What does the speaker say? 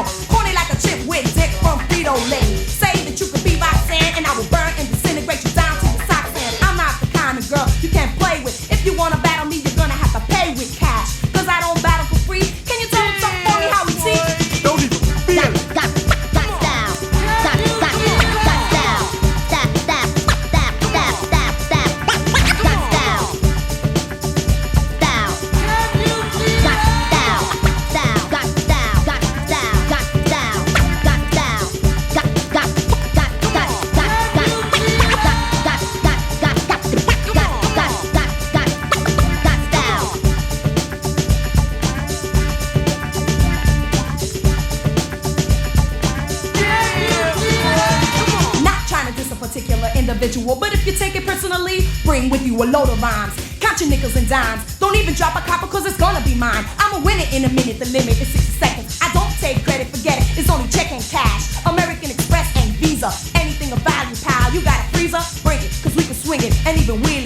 Torpedo. Corny like a chip with dick from Frito-Lay. Say that you could be Roxanne and I will burn and disintegrate you down to your socks. And I'm not the kind of girl you can't play with. If you wanna battle me, you're gonna have to pay with cash. Cause I don't battle for free. Can you tell me something for me how we teach? Don't even feel it. Individual, but if you take it personally, bring with you a load of rhymes. Count your nickels and dimes. Don't even drop a copper cause it's gonna be mine. I'ma win it in a minute, the limit is 60 seconds. I don't take credit, forget it, it's only check and cash. American Express and Visa, anything of value, pal. You got a freezer? Bring it, cause we can swing it, and even weird